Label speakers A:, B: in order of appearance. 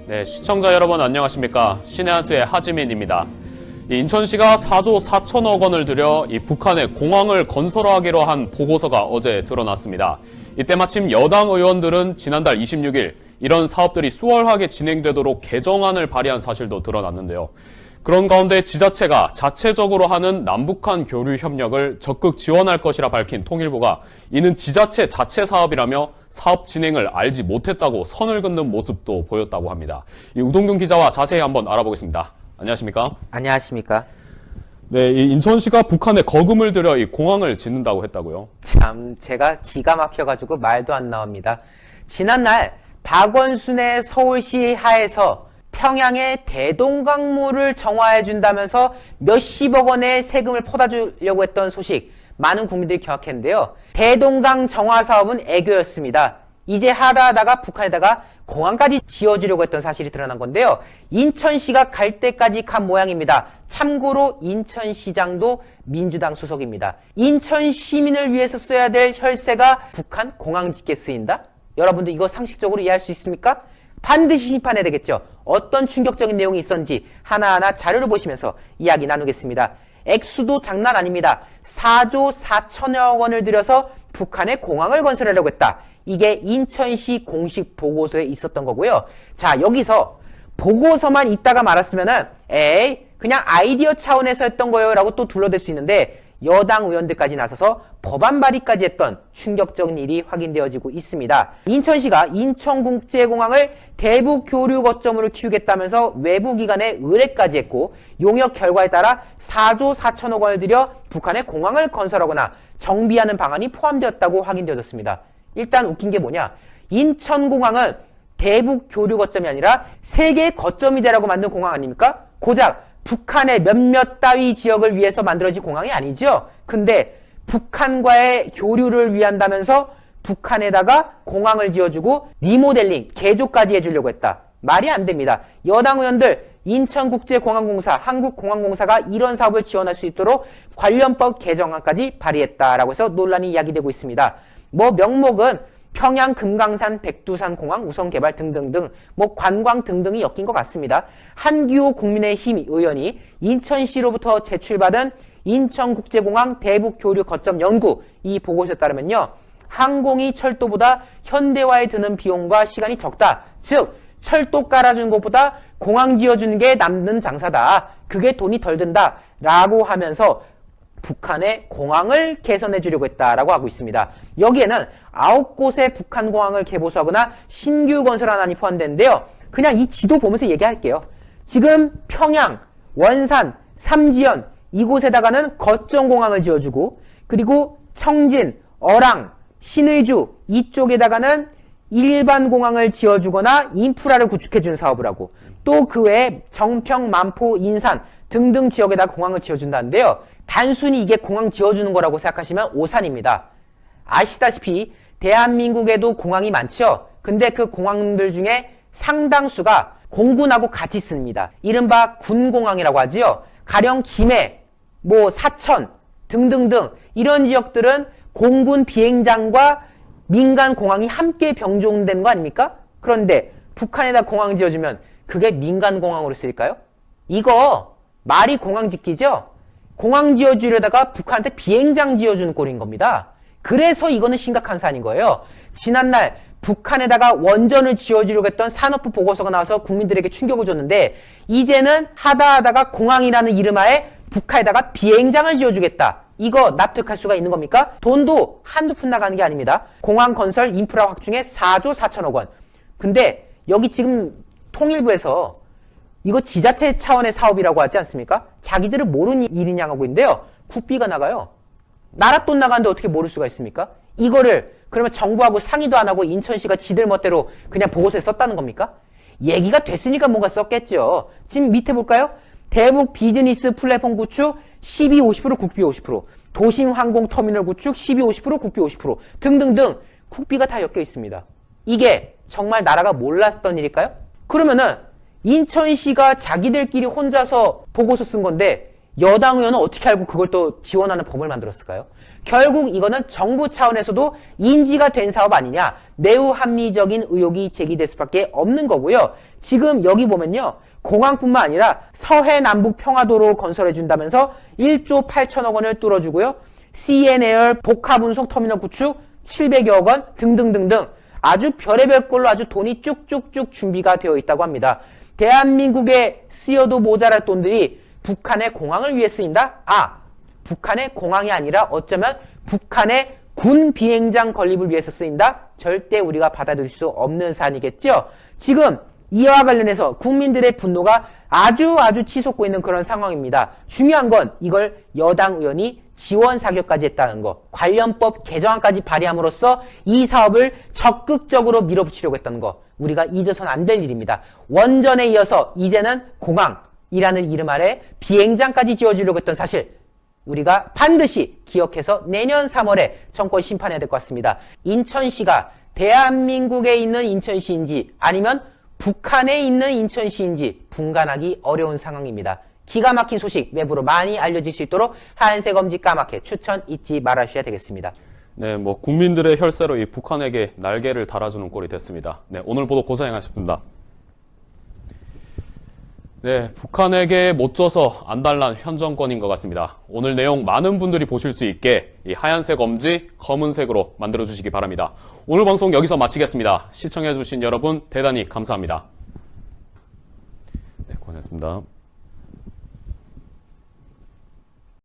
A: 네, 시청자 여러분 안녕하십니까? 신의 한수의 하지민입니다. 인천시가 4조 4천억 원을 들여 북한에 공항을 건설하기로 한 보고서가 어제 드러났습니다. 이때 마침 여당 의원들은 지난달 26일 이런 사업들이 수월하게 진행되도록 개정안을 발의한 사실도 드러났는데요. 그런 가운데 지자체가 자체적으로 하는 남북한 교류 협력을 적극 지원할 것이라 밝힌 통일부가 이는 지자체 자체 사업이라며 사업 진행을 알지 못했다고 선을 긋는 모습도 보였다고 합니다. 이 우동균 기자와 자세히 한번 알아보겠습니다. 안녕하십니까?
B: 안녕하십니까?
A: 네, 이 인천시가 북한에 거금을 들여 이 공항을 짓는다고 했다고요?
B: 참 제가 기가 막혀가지고 말도 안 나옵니다. 지난날 박원순의 서울시 하에서 평양에 대동강물을 정화해준다면서 몇십억 원의 세금을 퍼다주려고 했던 소식 많은 국민들이 기억했는데요. 대동강 정화 사업은 애교였습니다. 이제 하다하다가 북한에다가 공항까지 지어주려고 했던 사실이 드러난 건데요. 인천시가 갈 때까지 간 모양입니다. 참고로 인천시장도 민주당 소속입니다. 인천 시민을 위해서 써야 될 혈세가 북한 공항 짓게 쓰인다? 여러분들 이거 상식적으로 이해할 수 있습니까? 반드시 심판해야 되겠죠. 어떤 충격적인 내용이 있었는지 하나하나 자료를 보시면서 이야기 나누겠습니다. 액수도 장난 아닙니다. 4조 4천억 원을 들여서 북한에 공항을 건설하려고 했다. 이게 인천시 공식 보고서에 있었던 거고요. 자, 여기서 보고서만 있다가 말았으면은 에이 그냥 아이디어 차원에서 했던 거예요 라고 또 둘러댈 수 있는데 여당 의원들까지 나서서 법안 발의까지 했던 충격적인 일이 확인되어지고 있습니다. 인천시가 인천국제공항을 대북 교류 거점으로 키우겠다면서 외부기관에 의뢰까지 했고 용역 결과에 따라 4조 4천억 원을 들여 북한에 공항을 건설하거나 정비하는 방안이 포함되었다고 확인되어졌습니다. 일단 웃긴 게 뭐냐? 인천공항은 대북 교류 거점이 아니라 세계 거점이 되라고 만든 공항 아닙니까? 고작 북한의 몇몇 따위 지역을 위해서 만들어진 공항이 아니죠. 근데 북한과의 교류를 위한다면서 북한에다가 공항을 지어주고 리모델링, 개조까지 해주려고 했다. 말이 안 됩니다. 여당 의원들 인천국제공항공사, 한국공항공사가 이런 사업을 지원할 수 있도록 관련법 개정안까지 발의했다라고 해서 논란이 이야기되고 있습니다. 뭐 명목은 평양, 금강산, 백두산 공항 우선 개발 등등등 뭐 관광 등등이 엮인 것 같습니다. 한기호 국민의힘 의원이 인천시로부터 제출받은 인천국제공항 대북교류 거점 연구 이 보고서에 따르면요. 항공이 철도보다 현대화에 드는 비용과 시간이 적다. 즉 철도 깔아주는 것보다 공항 지어주는 게 남는 장사다. 그게 돈이 덜 든다. 라고 하면서 북한의 공항을 개선해 주려고 했다라고 하고 있습니다. 여기에는 9곳의 북한 공항을 개보수하거나 신규 건설 안이 포함되는데요. 그냥 이 지도 보면서 얘기할게요. 지금 평양, 원산, 삼지연 이곳에다가는 거점 공항을 지어주고 그리고 청진, 어랑, 신의주 이쪽에다가는 일반 공항을 지어주거나 인프라를 구축해주는 사업을 하고 또 그 외에 정평, 만포, 인산 등등 지역에다 공항을 지어준다는데요. 단순히 이게 공항 지어주는 거라고 생각하시면 오산입니다. 아시다시피 대한민국에도 공항이 많죠. 근데 그 공항들 중에 상당수가 공군하고 같이 씁니다. 이른바 군공항이라고 하지요. 가령 김해, 뭐 사천 등등등 이런 지역들은 공군 비행장과 민간 공항이 함께 병종된 거 아닙니까? 그런데 북한에다 공항 지어주면 그게 민간 공항으로 쓰일까요? 이거 말이 공항 짓기죠? 공항 지어주려다가 북한한테 비행장 지어주는 꼴인 겁니다. 그래서 이거는 심각한 사안인 거예요. 지난날 북한에다가 원전을 지어주려고 했던 산업부 보고서가 나와서 국민들에게 충격을 줬는데 이제는 하다하다가 공항이라는 이름하에 북한에다가 비행장을 지어주겠다. 이거 납득할 수가 있는 겁니까? 돈도 한두 푼 나가는 게 아닙니다. 공항 건설 인프라 확충에 4조 4천억 원. 근데 여기 지금 통일부에서 이거 지자체 차원의 사업이라고 하지 않습니까? 자기들은 모르는 일이냐 하고 있는데요. 국비가 나가요. 나라 돈 나가는데 어떻게 모를 수가 있습니까? 이거를 그러면 정부하고 상의도 안 하고 인천시가 지들 멋대로 그냥 보고서에 썼다는 겁니까? 얘기가 됐으니까 뭔가 썼겠죠. 지금 밑에 볼까요? 대북 비즈니스 플랫폼 구축 12, 50%, 국비 50%, 도심 항공터미널 구축 12, 50%, 국비 50% 등등등 국비가 다 엮여 있습니다. 이게 정말 나라가 몰랐던 일일까요? 그러면은 인천시가 자기들끼리 혼자서 보고서 쓴 건데 여당 의원은 어떻게 알고 그걸 또 지원하는 법을 만들었을까요? 결국 이거는 정부 차원에서도 인지가 된 사업 아니냐, 매우 합리적인 의혹이 제기될 수밖에 없는 거고요. 지금 여기 보면요, 공항뿐만 아니라 서해 남북 평화도로 건설해 준다면서 1조 8천억 원을 뚫어주고요. CNAR 복합운송 터미널 구축 700여억 원 등등등등 아주 별의별 걸로 아주 돈이 쭉쭉쭉 준비가 되어 있다고 합니다. 대한민국에 쓰여도 모자랄 돈들이 북한의 공항을 위해 쓰인다? 북한의 공항이 아니라 어쩌면 북한의 군 비행장 건립을 위해서 쓰인다? 절대 우리가 받아들일 수 없는 사안이겠죠? 지금 이와 관련해서 국민들의 분노가 아주 치솟고 있는 그런 상황입니다. 중요한 건 이걸 여당 의원이 지원 사격까지 했다는 거, 관련법 개정안까지 발의함으로써 이 사업을 적극적으로 밀어붙이려고 했다는 거, 우리가 잊어서는 안 될 일입니다. 원전에 이어서 이제는 공항이라는 이름 아래 비행장까지 지어주려고 했던 사실, 우리가 반드시 기억해서 내년 3월에 정권 심판해야 될 것 같습니다. 인천시가 대한민국에 있는 인천시인지 아니면 북한에 있는 인천시인지 분간하기 어려운 상황입니다. 기가 막힌 소식 외부로 많이 알려질 수 있도록 하얀색 엄지 까맣게 추천 잊지 말아주셔야 되겠습니다.
A: 네, 국민들의 혈세로 이 북한에게 날개를 달아주는 꼴이 됐습니다. 네, 오늘 보도 고생하셨습니다. 네, 북한에게 못 져서 안달난 현 정권인 것 같습니다. 오늘 내용 많은 분들이 보실 수 있게 이 하얀색 엄지 검은색으로 만들어주시기 바랍니다. 오늘 방송 여기서 마치겠습니다. 시청해주신 여러분 대단히 감사합니다. 네, 고생했습니다.